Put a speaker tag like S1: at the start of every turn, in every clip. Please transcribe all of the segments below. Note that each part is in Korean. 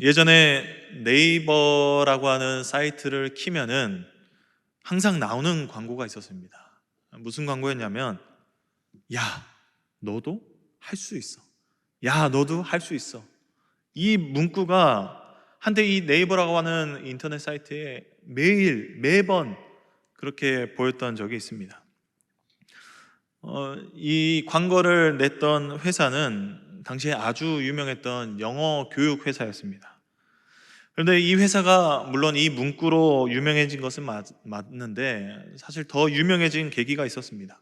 S1: 예전에 네이버라고 하는 사이트를 키면은 항상 나오는 광고가 있었습니다. 무슨 광고였냐면, 야, 너도 할 수 있어. 야, 너도 할 수 있어. 이 문구가 한때 이 네이버라고 하는 인터넷 사이트에 매번 그렇게 보였던 적이 있습니다. 이 광고를 냈던 회사는 당시에 아주 유명했던 영어 교육 회사였습니다. 그런데 이 회사가 물론 이 문구로 유명해진 것은 맞는데 사실 더 유명해진 계기가 있었습니다.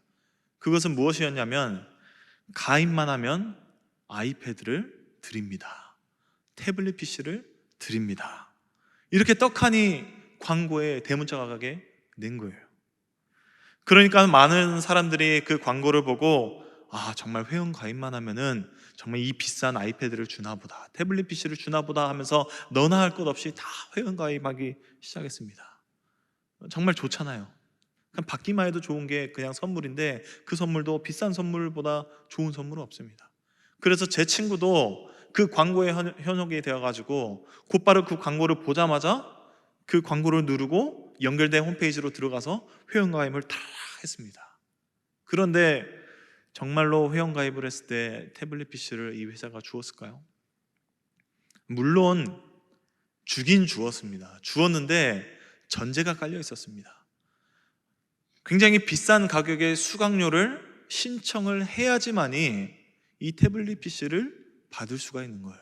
S1: 그것은 무엇이었냐면, 가입만 하면 아이패드를 드립니다. 태블릿 PC를 드립니다. 이렇게 떡하니 광고에 대문자가 가게 낸 거예요. 그러니까 많은 사람들이 그 광고를 보고, 정말 회원 가입만 하면은 정말 이 비싼 아이패드를 주나 보다, 태블릿 PC를 주나 보다 하면서 너나 할 것 없이 다 회원 가입하기 시작했습니다. 정말 좋잖아요. 그냥 받기만 해도 좋은 게 그냥 선물인데, 그 선물도 비싼 선물보다 좋은 선물은 없습니다. 그래서 제 친구도 그 광고에 현혹이 되어가지고 곧바로 그 광고를 보자마자 그 광고를 누르고 연결된 홈페이지로 들어가서 회원가입을 다 했습니다. 그런데 정말로 회원가입을 했을 때 태블릿 PC를 이 회사가 주었을까요? 물론 주긴 주었습니다. 주었는데 전제가 깔려 있었습니다. 굉장히 비싼 가격의 수강료를 신청을 해야지만이 이 태블릿 PC를 받을 수가 있는 거예요.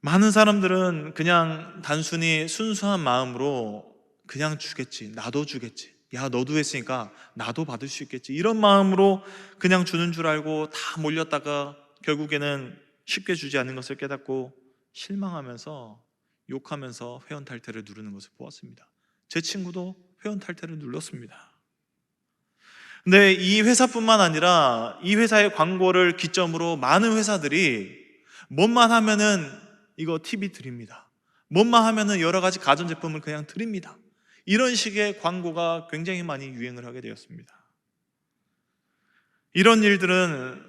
S1: 많은 사람들은 그냥 단순히 순수한 마음으로 그냥 주겠지, 나도 주겠지, 야 너도 했으니까 나도 받을 수 있겠지, 이런 마음으로 그냥 주는 줄 알고 다 몰렸다가 결국에는 쉽게 주지 않는 것을 깨닫고 실망하면서 욕하면서 회원 탈퇴를 누르는 것을 보았습니다. 제 친구도 회원 탈퇴를 눌렀습니다. 근데 이 회사뿐만 아니라 이 회사의 광고를 기점으로 많은 회사들이 뭐만 하면은 이거 TV 드립니다, 뭐만 하면은 여러 가지 가전제품을 그냥 드립니다, 이런 식의 광고가 굉장히 많이 유행을 하게 되었습니다. 이런 일들은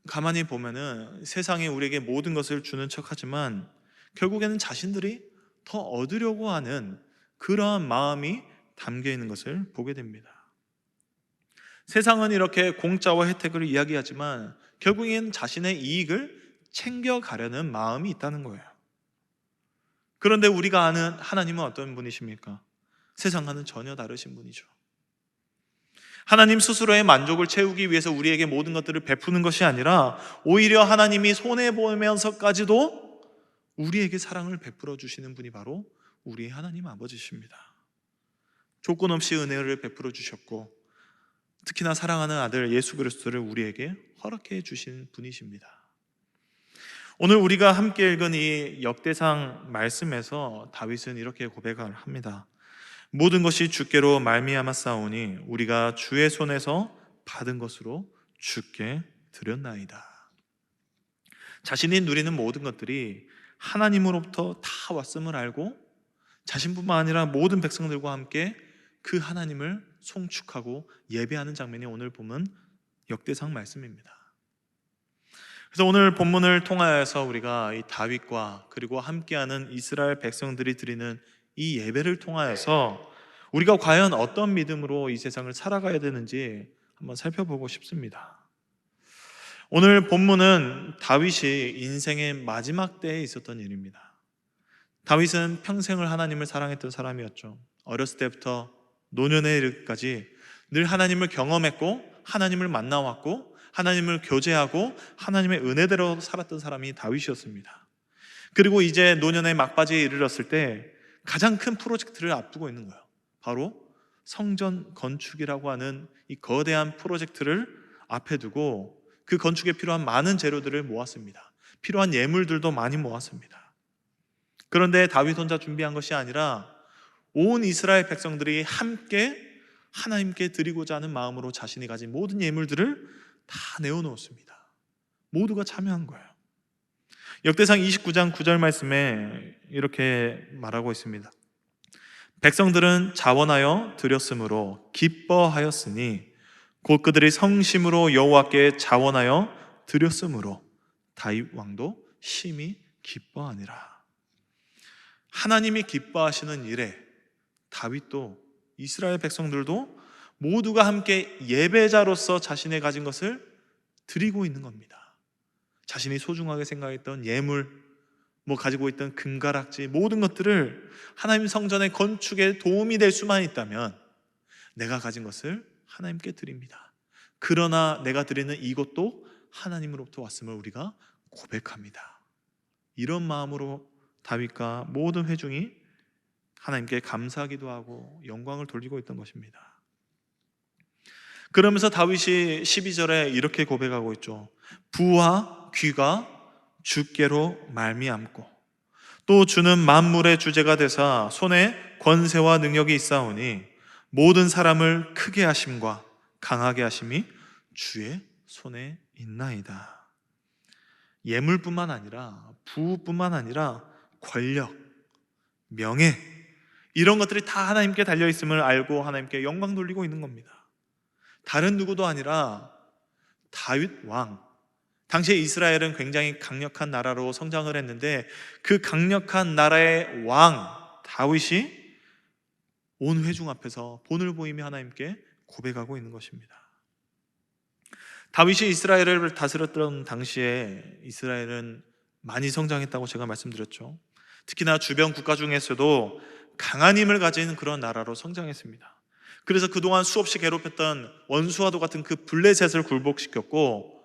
S1: 가만히 보면은 세상이 우리에게 모든 것을 주는 척하지만 결국에는 자신들이 더 얻으려고 하는 그러한 마음이 담겨 있는 것을 보게 됩니다. 세상은 이렇게 공짜와 혜택을 이야기하지만 결국엔 자신의 이익을 챙겨가려는 마음이 있다는 거예요. 그런데 우리가 아는 하나님은 어떤 분이십니까? 세상과는 전혀 다르신 분이죠. 하나님 스스로의 만족을 채우기 위해서 우리에게 모든 것들을 베푸는 것이 아니라 오히려 하나님이 손해보면서까지도 우리에게 사랑을 베풀어 주시는 분이 바로 우리의 하나님 아버지십니다. 조건 없이 은혜를 베풀어 주셨고 특히나 사랑하는 아들 예수 그리스도를 우리에게 허락해 주신 분이십니다. 오늘 우리가 함께 읽은 이 역대상 말씀에서 다윗은 이렇게 고백을 합니다. 모든 것이 주께로 말미암아 싸우니 우리가 주의 손에서 받은 것으로 주께 드렸나이다. 자신이 누리는 모든 것들이 하나님으로부터 다 왔음을 알고 자신뿐만 아니라 모든 백성들과 함께 그 하나님을 송축하고 예배하는 장면이 오늘 보면 역대상 말씀입니다. 그래서 오늘 본문을 통하여서 우리가 이 다윗과 그리고 함께하는 이스라엘 백성들이 드리는 이 예배를 통하여서 우리가 과연 어떤 믿음으로 이 세상을 살아가야 되는지 한번 살펴보고 싶습니다. 오늘 본문은 다윗이 인생의 마지막 때에 있었던 일입니다. 다윗은 평생을 하나님을 사랑했던 사람이었죠. 어렸을 때부터 노년에 이르기까지 늘 하나님을 경험했고 하나님을 만나왔고 하나님을 교제하고 하나님의 은혜대로 살았던 사람이 다윗이었습니다. 그리고 이제 노년의 막바지에 이르렀을 때 가장 큰 프로젝트를 앞두고 있는 거예요. 바로 성전 건축이라고 하는 이 거대한 프로젝트를 앞에 두고 그 건축에 필요한 많은 재료들을 모았습니다. 필요한 예물들도 많이 모았습니다. 그런데 다윗 혼자 준비한 것이 아니라 온 이스라엘 백성들이 함께 하나님께 드리고자 하는 마음으로 자신이 가진 모든 예물들을 다 내어놓았습니다. 모두가 참여한 거예요. 역대상 29장 9절 말씀에 이렇게 말하고 있습니다. 백성들은 자원하여 드렸으므로 기뻐하였으니 곧 그들이 성심으로 여호와께 자원하여 드렸으므로 다윗 왕도 심히 기뻐하니라. 하나님이 기뻐하시는 일에 다윗도 이스라엘 백성들도 모두가 함께 예배자로서 자신의 가진 것을 드리고 있는 겁니다. 자신이 소중하게 생각했던 예물, 가지고 있던 금가락지, 모든 것들을 하나님 성전의 건축에 도움이 될 수만 있다면 내가 가진 것을 하나님께 드립니다. 그러나 내가 드리는 이것도 하나님으로부터 왔음을 우리가 고백합니다. 이런 마음으로 다윗과 모든 회중이 하나님께 감사하기도 하고 영광을 돌리고 있던 것입니다. 그러면서 다윗이 12절에 이렇게 고백하고 있죠. 부와 귀가 주께로 말미암고 또 주는 만물의 주제가 되사 손에 권세와 능력이 있사오니 모든 사람을 크게 하심과 강하게 하심이 주의 손에 있나이다. 예물뿐만 아니라 부뿐만 아니라 권력, 명예, 이런 것들이 다 하나님께 달려있음을 알고 하나님께 영광 돌리고 있는 겁니다. 다른 누구도 아니라 다윗 왕, 당시에 이스라엘은 굉장히 강력한 나라로 성장을 했는데 그 강력한 나라의 왕 다윗이 온 회중 앞에서 본을 보이며 하나님께 고백하고 있는 것입니다. 다윗이 이스라엘을 다스렸던 당시에 이스라엘은 많이 성장했다고 제가 말씀드렸죠. 특히나 주변 국가 중에서도 강한 힘을 가진 그런 나라로 성장했습니다. 그래서 그동안 수없이 괴롭혔던 원수와도 같은 그 블레셋을 굴복시켰고,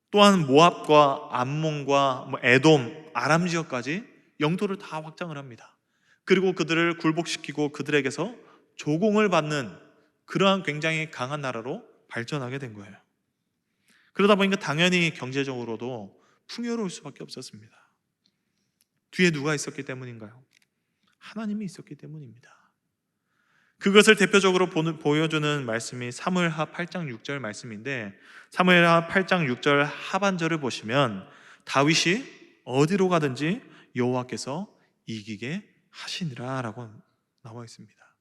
S1: 또한 모압과 암몬과 에돔, 아람 지역까지 영토를 다 확장을 합니다. 그리고 그들을 굴복시키고 그들에게서 조공을 받는 그러한 굉장히 강한 나라로 발전하게 된 거예요. 그러다 보니까 당연히 경제적으로도 풍요로울 수밖에 없었습니다. 뒤에 누가 있었기 때문인가요? 하나님이 있었기 때문입니다. 그것을 대표적으로 보여주는 말씀이 사무엘하 8장 6절 말씀인데, 사무엘하 8장 6절 하반절을 보시면 다윗이 어디로 가든지 여호와께서 이기게 하시니라 라고 나와 있습니다.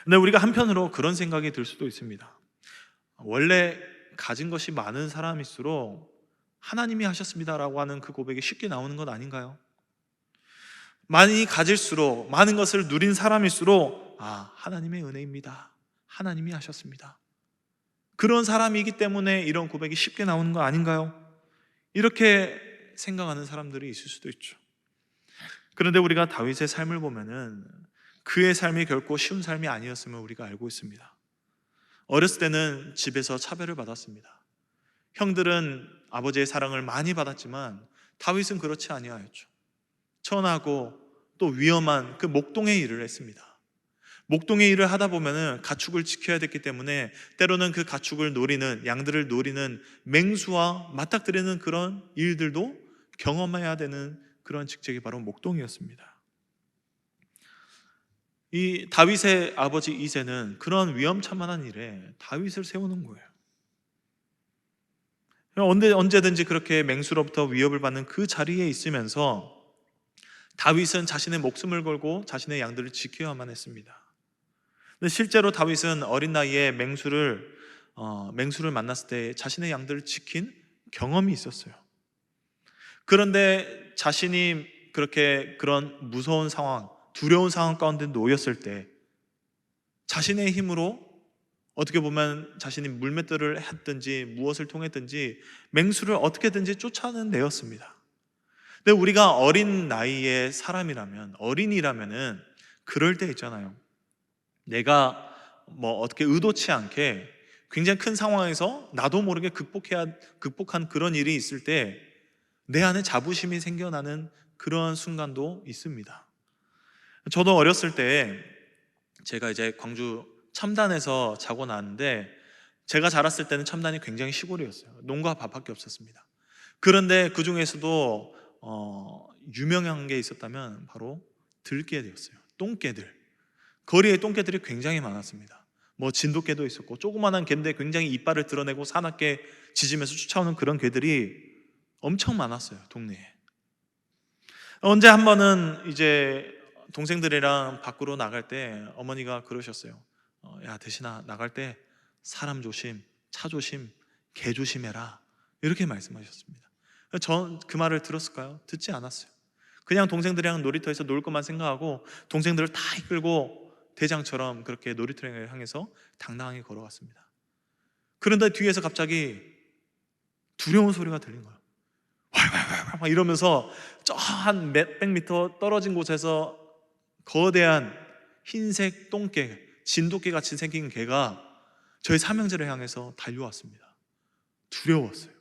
S1: 근데 우리가 한편으로 그런 생각이 들 수도 있습니다. 원래 가진 것이 많은 사람일수록 하나님이 하셨습니다라고 하는 그 고백이 쉽게 나오는 것 아닌가요? 많이 가질수록, 많은 것을 누린 사람일수록 하나님의 은혜입니다, 하나님이 하셨습니다, 그런 사람이기 때문에 이런 고백이 쉽게 나오는 거 아닌가요? 이렇게 생각하는 사람들이 있을 수도 있죠. 그런데 우리가 다윗의 삶을 보면은 그의 삶이 결코 쉬운 삶이 아니었음을 우리가 알고 있습니다. 어렸을 때는 집에서 차별을 받았습니다. 형들은 아버지의 사랑을 많이 받았지만 다윗은 그렇지 아니하였죠. 천하고 또 위험한 그 목동의 일을 했습니다. 목동의 일을 하다 보면은 가축을 지켜야 됐기 때문에 때로는 그 가축을 노리는, 양들을 노리는 맹수와 맞닥뜨리는 그런 일들도 경험해야 되는 그런 직책이 바로 목동이었습니다. 이 다윗의 아버지 이새는 그런 위험천만한 일에 다윗을 세우는 거예요. 언제든지 그렇게 맹수로부터 위협을 받는 그 자리에 있으면서 다윗은 자신의 목숨을 걸고 자신의 양들을 지켜야만 했습니다. 근데 실제로 다윗은 어린 나이에 맹수를 만났을 때 자신의 양들을 지킨 경험이 있었어요. 그런데 자신이 그렇게 그런 무서운 상황, 두려운 상황 가운데 놓였을 때 자신의 힘으로 어떻게 보면 자신이 물맷돌을 했든지 무엇을 통했든지 맹수를 어떻게든지 쫓아내었습니다. 근데 우리가 어린 나이의 사람이라면, 어린이라면은 그럴 때 있잖아요. 내가 어떻게 의도치 않게 굉장히 큰 상황에서 나도 모르게 극복한 그런 일이 있을 때 내 안에 자부심이 생겨나는 그런 순간도 있습니다. 저도 어렸을 때 제가 이제 광주 첨단에서 자고 나왔는데, 제가 자랐을 때는 첨단이 굉장히 시골이었어요. 농가 밥밖에 없었습니다. 그런데 그 중에서도 유명한 게 있었다면 바로 들깨들이었어요. 똥개들. 거리에 똥개들이 굉장히 많았습니다. 진돗개도 있었고, 조그만한 개인데 굉장히 이빨을 드러내고 사납게 짖으면서 쫓아오는 그런 개들이 엄청 많았어요, 동네에. 언제 한 번은 이제 동생들이랑 밖으로 나갈 때 어머니가 그러셨어요. 야, 대신아, 나갈 때 사람 조심, 차 조심, 개 조심해라, 이렇게 말씀하셨습니다. 전 그 말을 들었을까요? 듣지 않았어요. 그냥 동생들이랑 놀이터에서 놀 것만 생각하고 동생들을 다 이끌고 대장처럼 그렇게 놀이터를 향해서 당당하게 걸어갔습니다. 그런데 뒤에서 갑자기 두려운 소리가 들린 거예요. 왈왈왈 막 이러면서 저 한 몇백 미터 떨어진 곳에서 거대한 흰색 똥개, 진돗개 같이 생긴 개가 저희 삼형제를 향해서 달려왔습니다. 두려웠어요.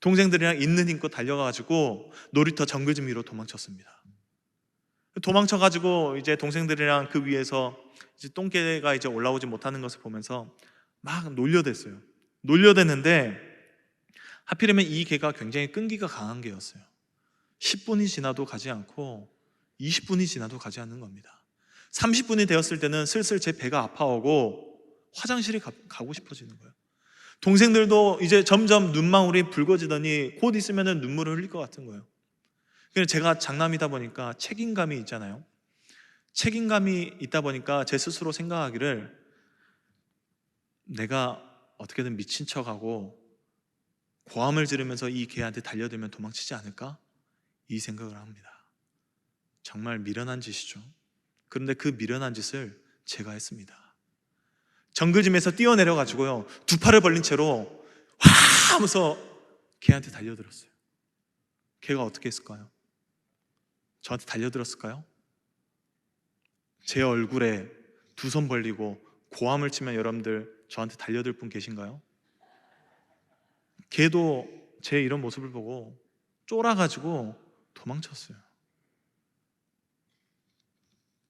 S1: 동생들이랑 있는 힘껏 달려가지고 놀이터 정글짐 위로 도망쳤습니다. 도망쳐가지고 이제 동생들이랑 그 위에서 이제 똥개가 이제 올라오지 못하는 것을 보면서 막 놀려댔어요. 놀려댔는데 하필이면 이 개가 굉장히 끈기가 강한 개였어요. 10분이 지나도 가지 않고 20분이 지나도 가지 않는 겁니다. 30분이 되었을 때는 슬슬 제 배가 아파오고 화장실에 가고 싶어지는 거예요. 동생들도 이제 점점 눈망울이 붉어지더니 곧 있으면 눈물을 흘릴 것 같은 거예요. 그래서 제가 장남이다 보니까 책임감이 있잖아요. 책임감이 있다 보니까 제 스스로 생각하기를 내가 어떻게든 미친 척하고 고함을 지르면서 이 개한테 달려들면 도망치지 않을까? 이 생각을 합니다. 정말 미련한 짓이죠. 그런데 그 미련한 짓을 제가 했습니다. 정글짐에서 뛰어내려가지고요, 두 팔을 벌린 채로 와 하면서 개한테 달려들었어요. 개가 어떻게 했을까요? 저한테 달려들었을까요? 제 얼굴에 두 손 벌리고 고함을 치면 여러분들 저한테 달려들 분 계신가요? 개도 제 이런 모습을 보고 쫄아가지고 도망쳤어요.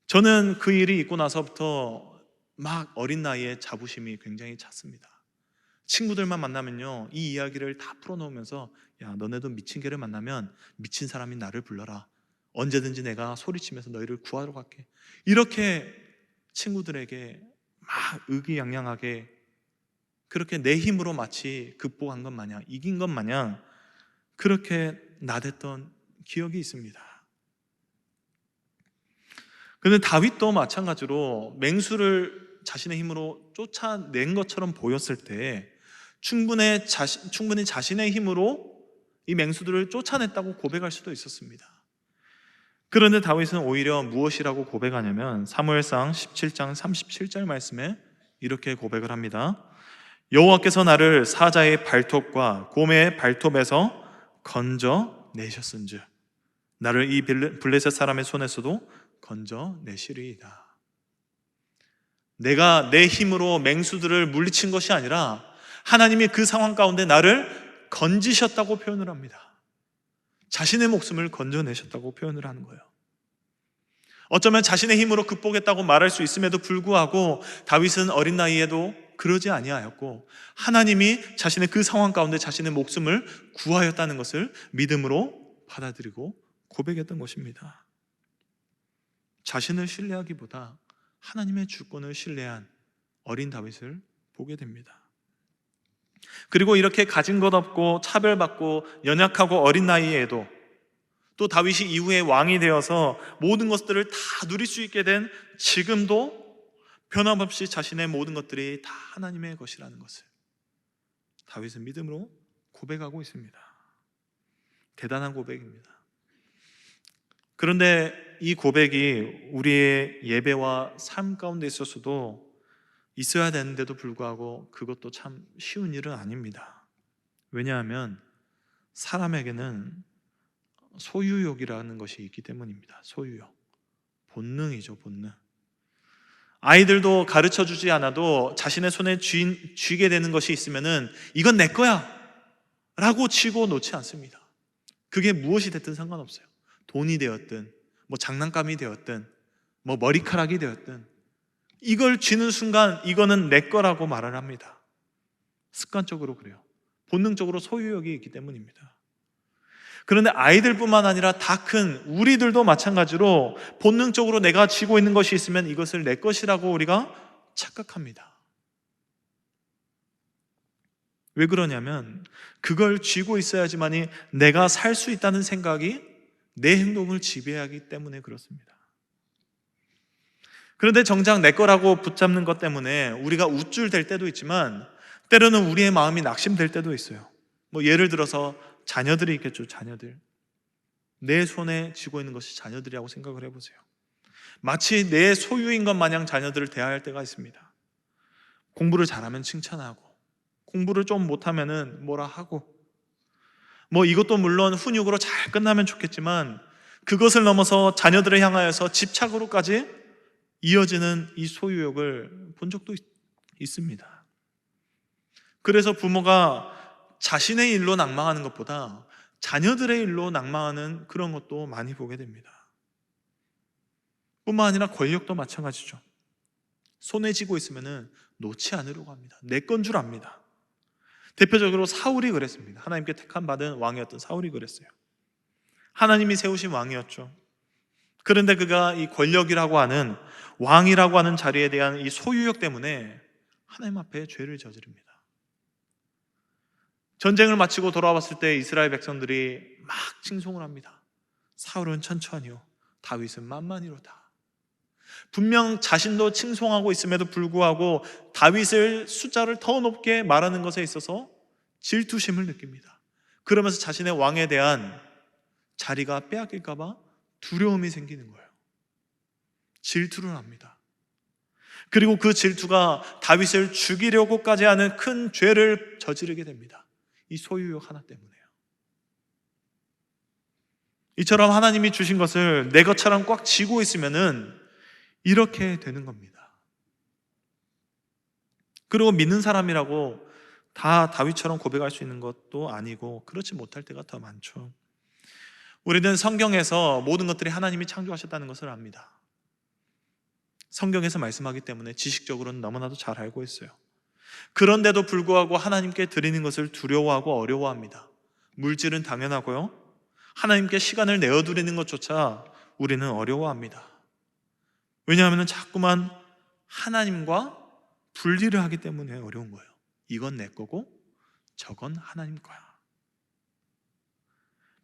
S1: 저는 그 일이 있고 나서부터 막 어린 나이에 자부심이 굉장히 찼습니다. 친구들만 만나면요, 이 이야기를 다 풀어놓으면서 야, 너네도 미친 개를 만나면 미친 사람이 나를 불러라. 언제든지 내가 소리치면서 너희를 구하러 갈게. 이렇게 친구들에게 막 의기양양하게 그렇게 내 힘으로 마치 극복한 것 마냥, 이긴 것 마냥 그렇게 나댔던 기억이 있습니다. 그런데 다윗도 마찬가지로 맹수를 자신의 힘으로 쫓아낸 것처럼 보였을 때 충분히 자신의 힘으로 이 맹수들을 쫓아냈다고 고백할 수도 있었습니다. 그런데 다윗은 오히려 무엇이라고 고백하냐면 사무엘상 17장 37절 말씀에 이렇게 고백을 합니다. 여호와께서 나를 사자의 발톱과 곰의 발톱에서 건져내셨은즉 나를 이 블레셋 사람의 손에서도 건져내시리이다. 내가 내 힘으로 맹수들을 물리친 것이 아니라 하나님이 그 상황 가운데 나를 건지셨다고 표현을 합니다. 자신의 목숨을 건져내셨다고 표현을 하는 거예요. 어쩌면 자신의 힘으로 극복했다고 말할 수 있음에도 불구하고 다윗은 어린 나이에도 그러지 아니하였고 하나님이 자신의 그 상황 가운데 자신의 목숨을 구하였다는 것을 믿음으로 받아들이고 고백했던 것입니다. 자신을 신뢰하기보다 하나님의 주권을 신뢰한 어린 다윗을 보게 됩니다. 그리고 이렇게 가진 것 없고 차별받고 연약하고 어린 나이에도 또 다윗이 이후에 왕이 되어서 모든 것들을 다 누릴 수 있게 된 지금도 변함없이 자신의 모든 것들이 다 하나님의 것이라는 것을 다윗은 믿음으로 고백하고 있습니다. 대단한 고백입니다. 그런데 이 고백이 우리의 예배와 삶 가운데 있어서도 있어야 되는데도 불구하고 그것도 참 쉬운 일은 아닙니다. 왜냐하면 사람에게는 소유욕이라는 것이 있기 때문입니다. 소유욕, 본능이죠. 본능. 아이들도 가르쳐주지 않아도 자신의 손에 쥐게 되는 것이 있으면은 이건 내 거야 라고 쥐고 놓지 않습니다. 그게 무엇이 됐든 상관없어요. 돈이 되었든 뭐 장난감이 되었든 뭐 머리카락이 되었든 이걸 쥐는 순간 이거는 내 거라고 말을 합니다. 습관적으로 그래요. 본능적으로 소유욕이 있기 때문입니다. 그런데 아이들뿐만 아니라 다 큰 우리들도 마찬가지로 본능적으로 내가 쥐고 있는 것이 있으면 이것을 내 것이라고 우리가 착각합니다. 왜 그러냐면 그걸 쥐고 있어야지만이 내가 살 수 있다는 생각이 내 행동을 지배하기 때문에 그렇습니다. 그런데 정작 내 거라고 붙잡는 것 때문에 우리가 우쭐될 때도 있지만 때로는 우리의 마음이 낙심될 때도 있어요. 뭐 예를 들어서 자녀들이 있겠죠. 자녀들. 내 손에 쥐고 있는 것이 자녀들이라고 생각을 해보세요. 마치 내 소유인 것 마냥 자녀들을 대할 때가 있습니다. 공부를 잘하면 칭찬하고, 공부를 좀 못하면 뭐라 하고, 이것도 물론 훈육으로 잘 끝나면 좋겠지만 그것을 넘어서 자녀들을 향하여서 집착으로까지 이어지는 이 소유욕을 본 적도 있습니다. 그래서 부모가 자신의 일로 낭망하는 것보다 자녀들의 일로 낭망하는 그런 것도 많이 보게 됩니다. 뿐만 아니라 권력도 마찬가지죠. 손에 쥐고 있으면 놓지 않으려고 합니다. 내 건 줄 압니다. 대표적으로 사울이 그랬습니다. 하나님께 택함 받은 왕이었던 사울이 그랬어요. 하나님이 세우신 왕이었죠. 그런데 그가 이 권력이라고 하는, 왕이라고 하는 자리에 대한 이 소유욕 때문에 하나님 앞에 죄를 저지릅니다. 전쟁을 마치고 돌아왔을 때 이스라엘 백성들이 막 칭송을 합니다. 사울은 천천히요, 다윗은 만만히로다. 분명 자신도 칭송하고 있음에도 불구하고 다윗을 숫자를 더 높게 말하는 것에 있어서 질투심을 느낍니다. 그러면서 자신의 왕에 대한 자리가 빼앗길까 봐 두려움이 생기는 거예요. 질투를 합니다. 그리고 그 질투가 다윗을 죽이려고까지 하는 큰 죄를 저지르게 됩니다. 이 소유욕 하나 때문에요. 이처럼 하나님이 주신 것을 내 것처럼 꽉 쥐고 있으면은 이렇게 되는 겁니다. 그리고 믿는 사람이라고 다 다윗처럼 고백할 수 있는 것도 아니고 그렇지 못할 때가 더 많죠. 우리는 성경에서 모든 것들이 하나님이 창조하셨다는 것을 압니다. 성경에서 말씀하기 때문에 지식적으로는 너무나도 잘 알고 있어요. 그런데도 불구하고 하나님께 드리는 것을 두려워하고 어려워합니다. 물질은 당연하고요, 하나님께 시간을 내어드리는 것조차 우리는 어려워합니다. 왜냐하면 자꾸만 하나님과 분리를 하기 때문에 어려운 거예요. 이건 내 거고 저건 하나님 거야.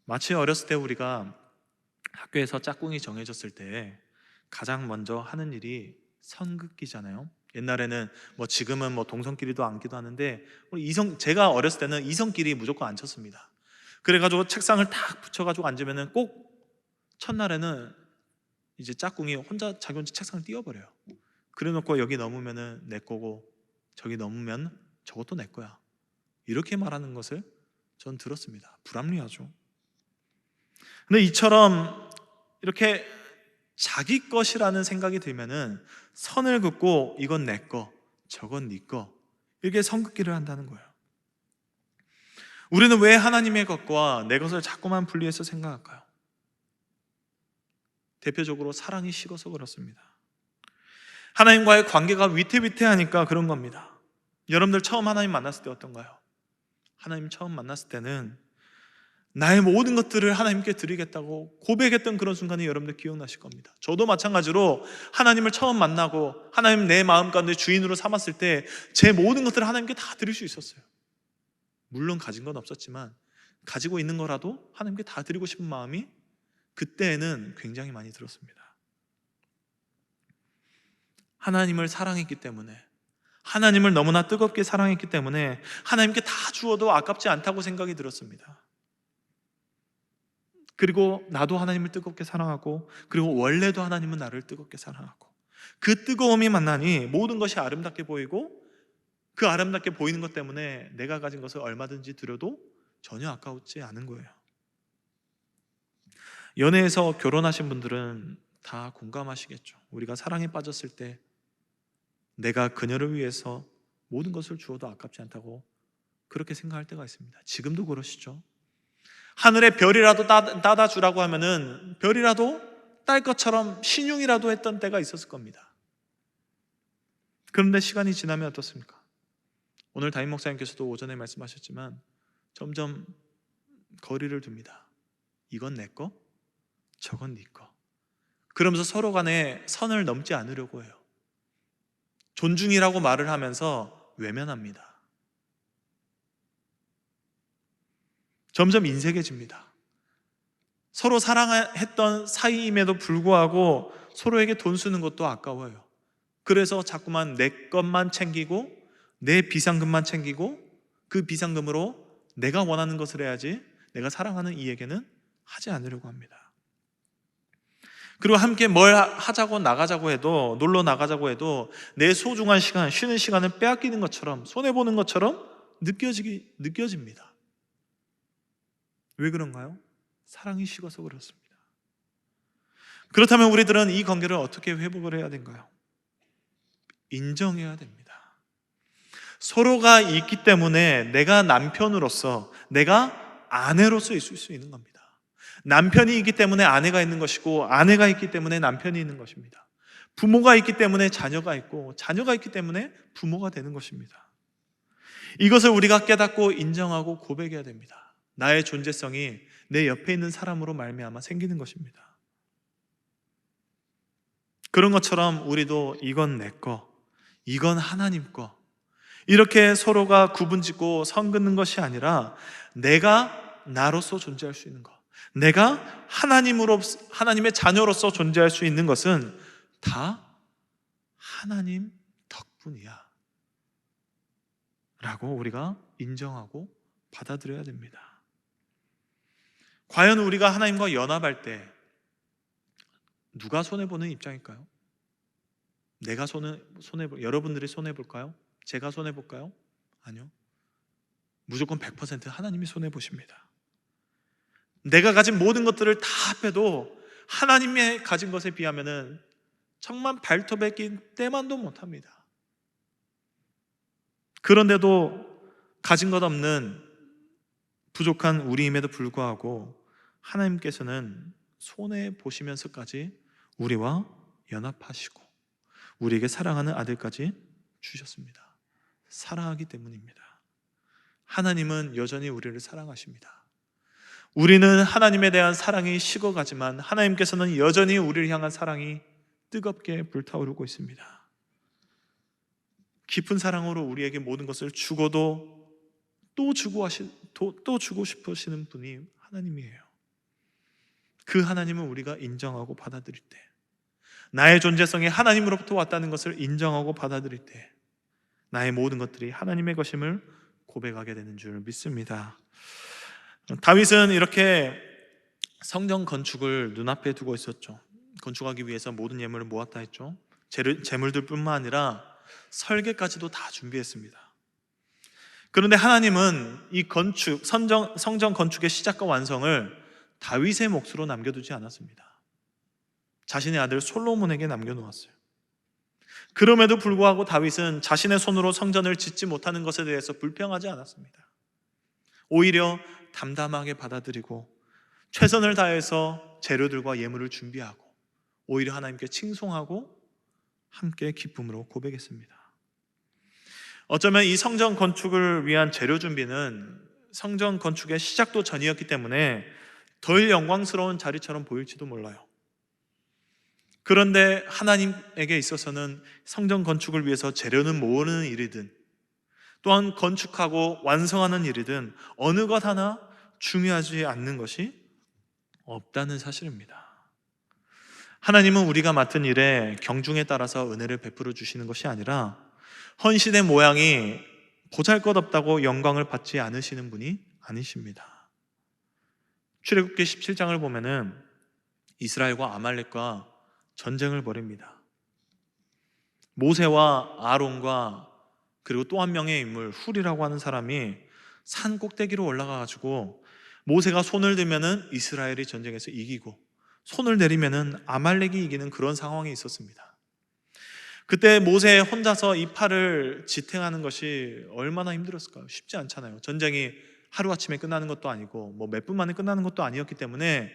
S1: 마치 어렸을 때 우리가 학교에서 짝꿍이 정해졌을 때 가장 먼저 하는 일이 선긋기잖아요. 옛날에는 지금은 동성끼리도 앉기도 하는데 제가 어렸을 때는 이성끼리 무조건 앉혔습니다. 그래가지고 책상을 탁 붙여가지고 앉으면은 꼭 첫날에는 이제 짝꿍이 자기 혼자 책상을 띄워버려요. 그래놓고 여기 넘으면은 내 거고 저기 넘으면 저것도 내 거야, 이렇게 말하는 것을 전 들었습니다. 불합리하죠. 근데 이처럼 이렇게 자기 것이라는 생각이 들면은 선을 긋고 이건 내 거, 저건 네 거, 이렇게 선긋기를 한다는 거예요. 우리는 왜 하나님의 것과 내 것을 자꾸만 분리해서 생각할까요? 대표적으로 사랑이 식어서 그렇습니다. 하나님과의 관계가 위태위태하니까 그런 겁니다. 여러분들 처음 하나님 만났을 때 어떤가요? 하나님 처음 만났을 때는 나의 모든 것들을 하나님께 드리겠다고 고백했던 그런 순간이 여러분들 기억나실 겁니다. 저도 마찬가지로 하나님을 처음 만나고 하나님 내 마음 가운데 주인으로 삼았을 때 제 모든 것들을 하나님께 다 드릴 수 있었어요. 물론 가진 건 없었지만 가지고 있는 거라도 하나님께 다 드리고 싶은 마음이 그때에는 굉장히 많이 들었습니다. 하나님을 사랑했기 때문에, 하나님을 너무나 뜨겁게 사랑했기 때문에 하나님께 다 주어도 아깝지 않다고 생각이 들었습니다. 그리고 나도 하나님을 뜨겁게 사랑하고, 그리고 원래도 하나님은 나를 뜨겁게 사랑하고, 그 뜨거움이 만나니 모든 것이 아름답게 보이고, 그 아름답게 보이는 것 때문에 내가 가진 것을 얼마든지 드려도 전혀 아까웠지 않은 거예요. 연애에서 결혼하신 분들은 다 공감하시겠죠. 우리가 사랑에 빠졌을 때 내가 그녀를 위해서 모든 것을 주어도 아깝지 않다고 그렇게 생각할 때가 있습니다. 지금도 그러시죠. 하늘에 별이라도 따다 주라고 하면은 별이라도 딸 것처럼 신용이라도 했던 때가 있었을 겁니다. 그런데 시간이 지나면 어떻습니까? 오늘 담임 목사님께서도 오전에 말씀하셨지만 점점 거리를 둡니다. 이건 내 거, 저건 네 거. 그러면서 서로 간에 선을 넘지 않으려고 해요. 존중이라고 말을 하면서 외면합니다. 점점 인색해집니다. 서로 사랑했던 사이임에도 불구하고 서로에게 돈 쓰는 것도 아까워요. 그래서 자꾸만 내 것만 챙기고 내 비상금만 챙기고 그 비상금으로 내가 원하는 것을 해야지 내가 사랑하는 이에게는 하지 않으려고 합니다. 그리고 함께 뭘 하자고 나가자고 해도, 놀러 나가자고 해도 내 소중한 시간, 쉬는 시간을 빼앗기는 것처럼, 손해보는 것처럼 느껴집니다. 왜 그런가요? 사랑이 식어서 그렇습니다. 그렇다면 우리들은 이 관계를 어떻게 회복을 해야 된가요? 인정해야 됩니다. 서로가 있기 때문에 내가 남편으로서, 내가 아내로서 있을 수 있는 겁니다. 남편이 있기 때문에 아내가 있는 것이고, 아내가 있기 때문에 남편이 있는 것입니다. 부모가 있기 때문에 자녀가 있고, 자녀가 있기 때문에 부모가 되는 것입니다. 이것을 우리가 깨닫고 인정하고 고백해야 됩니다. 나의 존재성이 내 옆에 있는 사람으로 말미암아 생기는 것입니다. 그런 것처럼 우리도 이건 내 거, 이건 하나님 거, 이렇게 서로가 구분짓고 선 긋는 것이 아니라 내가 나로서 존재할 수 있는 것, 내가 하나님의 자녀로서 존재할 수 있는 것은 다 하나님 덕분이야 라고 우리가 인정하고 받아들여야 됩니다. 과연 우리가 하나님과 연합할 때 누가 손해보는 입장일까요? 내가 여러분들이 손해볼까요? 제가 손해볼까요? 아니요. 무조건 100% 하나님이 손해보십니다. 내가 가진 모든 것들을 다 합해도 하나님이 가진 것에 비하면 정말 발톱에 낀 때만도 못합니다. 그런데도 가진 것 없는 부족한 우리임에도 불구하고 하나님께서는 손해보시면서까지 우리와 연합하시고 우리에게 사랑하는 아들까지 주셨습니다. 사랑하기 때문입니다. 하나님은 여전히 우리를 사랑하십니다. 우리는 하나님에 대한 사랑이 식어가지만 하나님께서는 여전히 우리를 향한 사랑이 뜨겁게 불타오르고 있습니다. 깊은 사랑으로 우리에게 모든 것을 주고도 또 주고 싶으시는 분이 하나님이에요. 그 하나님은 우리가 인정하고 받아들일 때, 나의 존재성이 하나님으로부터 왔다는 것을 인정하고 받아들일 때 나의 모든 것들이 하나님의 것임을 고백하게 되는 줄 믿습니다. 다윗은 이렇게 성전 건축을 눈앞에 두고 있었죠. 건축하기 위해서 모든 예물을 모았다 했죠. 재물들 뿐만 아니라 설계까지도 다 준비했습니다. 그런데 하나님은 이 성전 건축의 시작과 완성을 다윗의 몫으로 남겨두지 않았습니다. 자신의 아들 솔로몬에게 남겨놓았어요. 그럼에도 불구하고 다윗은 자신의 손으로 성전을 짓지 못하는 것에 대해서 불평하지 않았습니다. 오히려 담담하게 받아들이고 최선을 다해서 재료들과 예물을 준비하고 오히려 하나님께 칭송하고 함께 기쁨으로 고백했습니다. 어쩌면 이 성전 건축을 위한 재료 준비는 성전 건축의 시작도 전이었기 때문에 덜 영광스러운 자리처럼 보일지도 몰라요. 그런데 하나님에게 있어서는 성전 건축을 위해서 재료는 모으는 일이든 또한 건축하고 완성하는 일이든 어느 것 하나 중요하지 않는 것이 없다는 사실입니다. 하나님은 우리가 맡은 일에 경중에 따라서 은혜를 베풀어 주시는 것이 아니라 헌신의 모양이 보잘것없다고 영광을 받지 않으시는 분이 아니십니다. 출애굽기 17장을 보면은 이스라엘과 아말렉과 전쟁을 벌입니다. 모세와 아론과 그리고 또 한 명의 인물 훌이라고 하는 사람이 산 꼭대기로 올라가가지고 모세가 손을 들면은 이스라엘이 전쟁에서 이기고 손을 내리면은 아말렉이 이기는 그런 상황이 있었습니다. 그때 모세 혼자서 이 팔을 지탱하는 것이 얼마나 힘들었을까요? 쉽지 않잖아요. 전쟁이 하루아침에 끝나는 것도 아니고 몇 분 만에 끝나는 것도 아니었기 때문에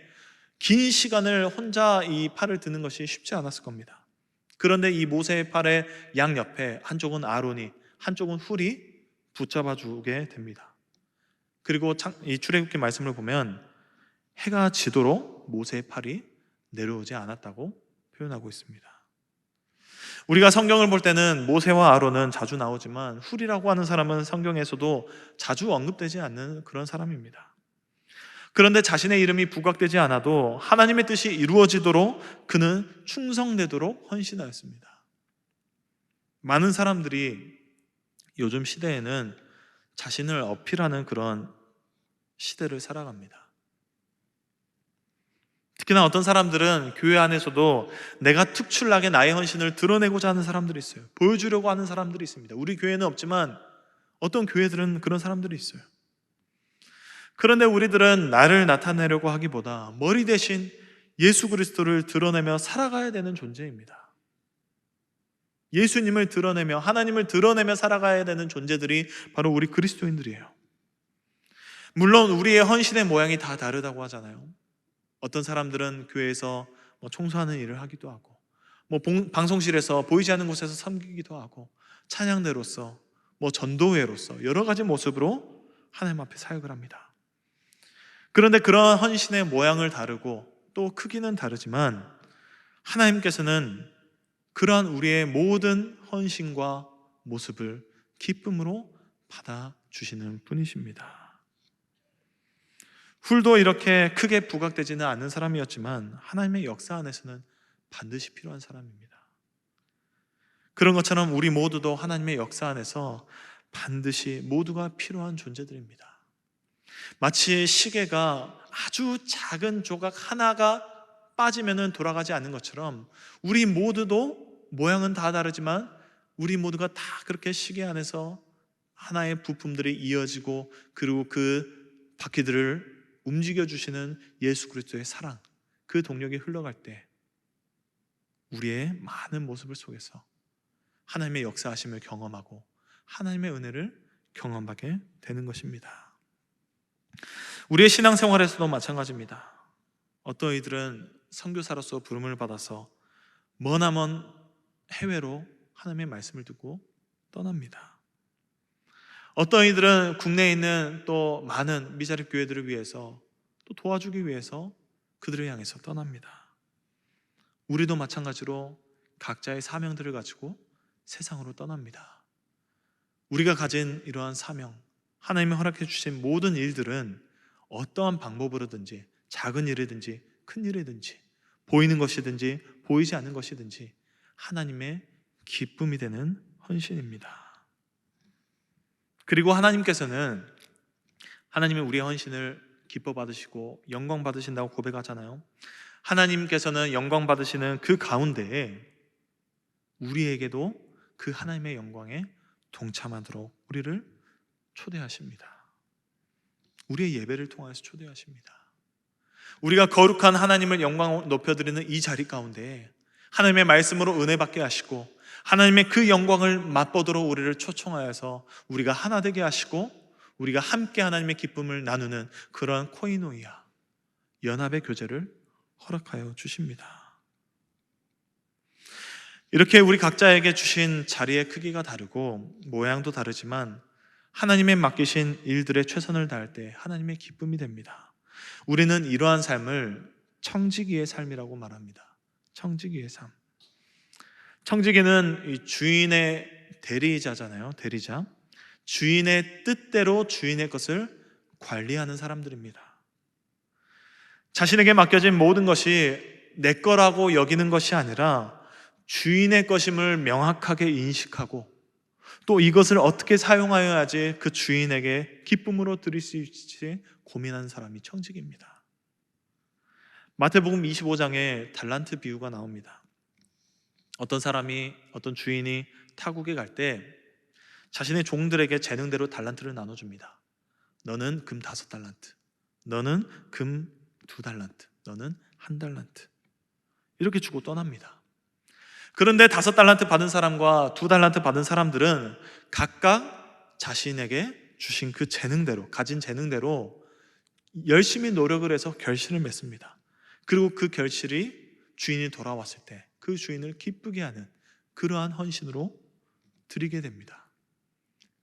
S1: 긴 시간을 혼자 이 팔을 드는 것이 쉽지 않았을 겁니다. 그런데 이 모세의 팔의 양옆에 한쪽은 아론이 한쪽은 훌이 붙잡아 주게 됩니다. 그리고 이 출애굽기 말씀을 보면 해가 지도록 모세의 팔이 내려오지 않았다고 표현하고 있습니다. 우리가 성경을 볼 때는 모세와 아론은 자주 나오지만 훌이라고 하는 사람은 성경에서도 자주 언급되지 않는 그런 사람입니다. 그런데 자신의 이름이 부각되지 않아도 하나님의 뜻이 이루어지도록 그는 충성되도록 헌신하였습니다. 많은 사람들이 요즘 시대에는 자신을 어필하는 그런 시대를 살아갑니다. 특히나 어떤 사람들은 교회 안에서도 내가 특출나게 나의 헌신을 드러내고자 하는 사람들이 있어요. 보여주려고 하는 사람들이 있습니다. 우리 교회는 없지만 어떤 교회들은 그런 사람들이 있어요. 그런데 우리들은 나를 나타내려고 하기보다 머리 대신 예수 그리스도를 드러내며 살아가야 되는 존재입니다. 예수님을 드러내며 하나님을 드러내며 살아가야 되는 존재들이 바로 우리 그리스도인들이에요. 물론 우리의 헌신의 모양이 다 다르다고 하잖아요. 어떤 사람들은 교회에서 청소하는 일을 하기도 하고, 방송실에서 보이지 않는 곳에서 섬기기도 하고, 찬양대로서, 전도회로서 여러 가지 모습으로 하나님 앞에 사역을 합니다. 그런데 그런 헌신의 모양을 다르고 또 크기는 다르지만 하나님께서는 그러한 우리의 모든 헌신과 모습을 기쁨으로 받아주시는 분이십니다. 훌도 이렇게 크게 부각되지는 않는 사람이었지만 하나님의 역사 안에서는 반드시 필요한 사람입니다. 그런 것처럼 우리 모두도 하나님의 역사 안에서 반드시 모두가 필요한 존재들입니다. 마치 시계가 아주 작은 조각 하나가 빠지면 돌아가지 않는 것처럼 우리 모두도 모양은 다 다르지만 우리 모두가 다 그렇게 시계 안에서 하나의 부품들이 이어지고, 그리고 그 바퀴들을 움직여주시는 예수 그리스도의 사랑, 그 동력이 흘러갈 때 우리의 많은 모습을 속에서 하나님의 역사하심을 경험하고 하나님의 은혜를 경험하게 되는 것입니다. 우리의 신앙생활에서도 마찬가지입니다. 어떤 이들은 선교사로서 부름을 받아서 머나먼 해외로 하나님의 말씀을 듣고 떠납니다. 어떤 이들은 국내에 있는 또 많은 미자립 교회들을 위해서 또 도와주기 위해서 그들을 향해서 떠납니다. 우리도 마찬가지로 각자의 사명들을 가지고 세상으로 떠납니다. 우리가 가진 이러한 사명, 하나님이 허락해 주신 모든 일들은 어떠한 방법으로든지 작은 일이든지 큰 일이든지 보이는 것이든지 보이지 않는 것이든지 하나님의 기쁨이 되는 헌신입니다. 그리고 하나님께서는 하나님이 우리의 헌신을 기뻐 받으시고 영광 받으신다고 고백하잖아요. 하나님께서는 영광 받으시는 그 가운데에 우리에게도 그 하나님의 영광에 동참하도록 우리를 초대하십니다. 우리의 예배를 통해서 초대하십니다. 우리가 거룩한 하나님을 영광 높여드리는 이 자리 가운데 하나님의 말씀으로 은혜 받게 하시고 하나님의 그 영광을 맛보도록 우리를 초청하여서 우리가 하나 되게 하시고 우리가 함께 하나님의 기쁨을 나누는 그러한 코이노이아, 연합의 교제를 허락하여 주십니다. 이렇게 우리 각자에게 주신 자리의 크기가 다르고 모양도 다르지만 하나님의 맡기신 일들에 최선을 다할 때 하나님의 기쁨이 됩니다. 우리는 이러한 삶을 청지기의 삶이라고 말합니다. 청지기의 삶. 청지기는 이 주인의 대리자잖아요. 대리자. 주인의 뜻대로 주인의 것을 관리하는 사람들입니다. 자신에게 맡겨진 모든 것이 내 거라고 여기는 것이 아니라 주인의 것임을 명확하게 인식하고 또 이것을 어떻게 사용하여야지 그 주인에게 기쁨으로 드릴 수 있을지 고민하는 사람이 청지기입니다. 마태복음 25장에 달란트 비유가 나옵니다. 어떤 주인이 타국에 갈 때 자신의 종들에게 재능대로 달란트를 나눠줍니다. 너는 금 5달란트, 너는 금 2달란트, 너는 1달란트 이렇게 주고 떠납니다. 그런데 5달란트 받은 사람과 2달란트 받은 사람들은 각각 자신에게 주신 그 재능대로, 가진 재능대로 열심히 노력을 해서 결실을 맺습니다. 그리고 그 결실이 주인이 돌아왔을 때 그 주인을 기쁘게 하는 그러한 헌신으로 드리게 됩니다.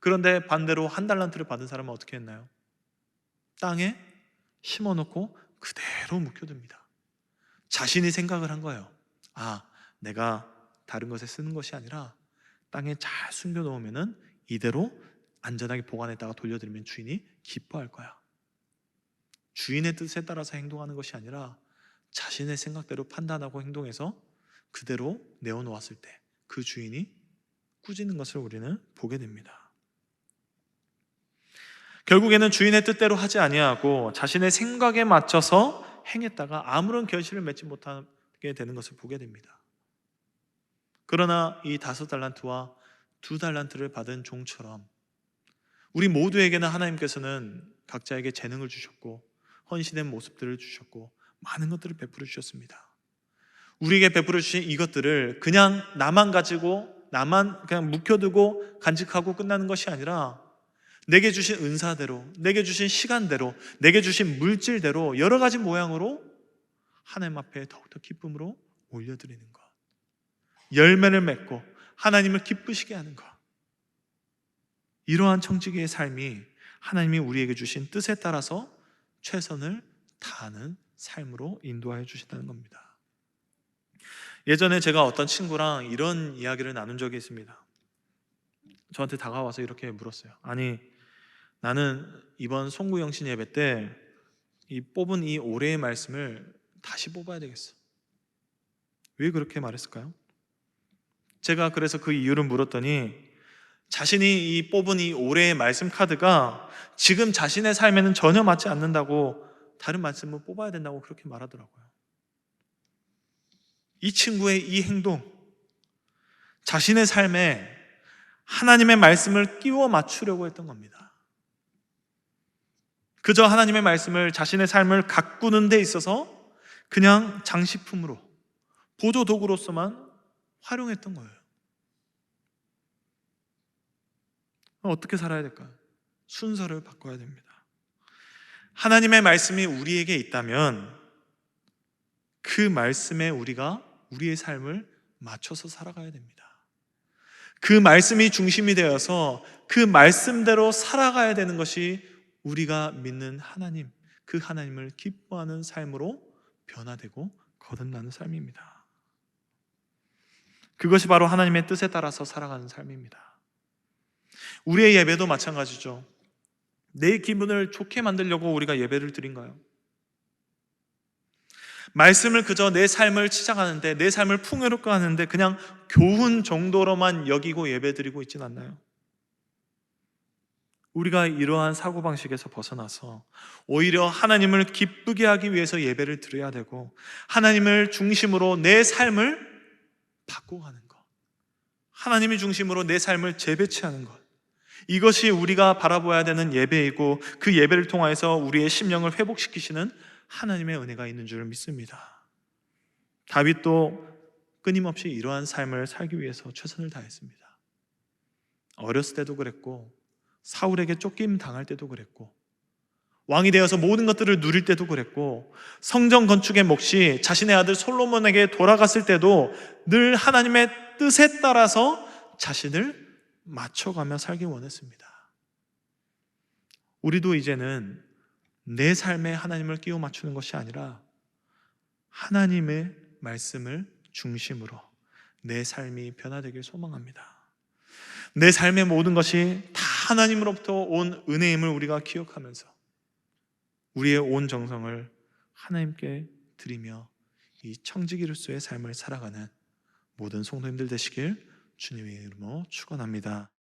S1: 그런데 반대로 1달란트를 받은 사람은 어떻게 했나요? 땅에 심어놓고 그대로 묵혀둡니다. 자신이 생각을 한 거예요. 내가 다른 것에 쓰는 것이 아니라 땅에 잘 숨겨놓으면 이대로 안전하게 보관했다가 돌려드리면 주인이 기뻐할 거야. 주인의 뜻에 따라서 행동하는 것이 아니라 자신의 생각대로 판단하고 행동해서 그대로 내어놓았을 때 그 주인이 꾸짖는 것을 우리는 보게 됩니다. 결국에는 주인의 뜻대로 하지 아니하고 자신의 생각에 맞춰서 행했다가 아무런 결실을 맺지 못하게 되는 것을 보게 됩니다. 그러나 이 5달란트와 2달란트를 받은 종처럼 우리 모두에게는 하나님께서는 각자에게 재능을 주셨고 헌신된 모습들을 주셨고 많은 것들을 베풀어 주셨습니다. 우리에게 베풀어 주신 이것들을 그냥 나만 가지고 나만 그냥 묵혀두고 간직하고 끝나는 것이 아니라 내게 주신 은사대로, 내게 주신 시간대로, 내게 주신 물질대로 여러 가지 모양으로 하나님 앞에 더욱더 기쁨으로 올려드리는 것, 열매를 맺고 하나님을 기쁘시게 하는 것, 이러한 청지기의 삶이 하나님이 우리에게 주신 뜻에 따라서 최선을 다하는 삶으로 인도하여 주신다는 겁니다. 예전에 제가 어떤 친구랑 이런 이야기를 나눈 적이 있습니다. 저한테 다가와서 이렇게 물었어요. 아니, 나는 이번 송구영신 예배 때 이 뽑은 이 올해의 말씀을 다시 뽑아야 되겠어. 왜 그렇게 말했을까요? 제가 그래서 그 이유를 물었더니 자신이 이 뽑은 이 올해의 말씀 카드가 지금 자신의 삶에는 전혀 맞지 않는다고 다른 말씀을 뽑아야 된다고 그렇게 말하더라고요. 이 친구의 이 행동, 자신의 삶에 하나님의 말씀을 끼워 맞추려고 했던 겁니다. 그저 하나님의 말씀을 자신의 삶을 가꾸는 데 있어서 그냥 장식품으로, 보조 도구로서만 활용했던 거예요. 어떻게 살아야 될까요? 순서를 바꿔야 됩니다. 하나님의 말씀이 우리에게 있다면 그 말씀에 우리가 우리의 삶을 맞춰서 살아가야 됩니다. 그 말씀이 중심이 되어서 그 말씀대로 살아가야 되는 것이 우리가 믿는 하나님, 그 하나님을 기뻐하는 삶으로 변화되고 거듭나는 삶입니다. 그것이 바로 하나님의 뜻에 따라서 살아가는 삶입니다. 우리의 예배도 마찬가지죠. 내 기분을 좋게 만들려고 우리가 예배를 드린가요? 말씀을 그저 내 삶을 치장하는데, 내 삶을 풍요롭게 하는데 그냥 교훈 정도로만 여기고 예배드리고 있진 않나요? 우리가 이러한 사고방식에서 벗어나서 오히려 하나님을 기쁘게 하기 위해서 예배를 드려야 되고 하나님을 중심으로 내 삶을 바꿔가는 것, 하나님이 중심으로 내 삶을 재배치하는 것, 이것이 우리가 바라봐야 되는 예배이고 그 예배를 통해서 우리의 심령을 회복시키시는 하나님의 은혜가 있는 줄 믿습니다. 다윗도 끊임없이 이러한 삶을 살기 위해서 최선을 다했습니다. 어렸을 때도 그랬고 사울에게 쫓김 당할 때도 그랬고 왕이 되어서 모든 것들을 누릴 때도 그랬고 성전 건축의 몫이 자신의 아들 솔로몬에게 돌아갔을 때도 늘 하나님의 뜻에 따라서 자신을 맞춰가며 살기 원했습니다. 우리도 이제는 내 삶에 하나님을 끼워 맞추는 것이 아니라 하나님의 말씀을 중심으로 내 삶이 변화되길 소망합니다. 내 삶의 모든 것이 다 하나님으로부터 온 은혜임을 우리가 기억하면서 우리의 온 정성을 하나님께 드리며 이 청지기로서의 삶을 살아가는 모든 성도님들 되시길 주님의 이름으로 축원합니다.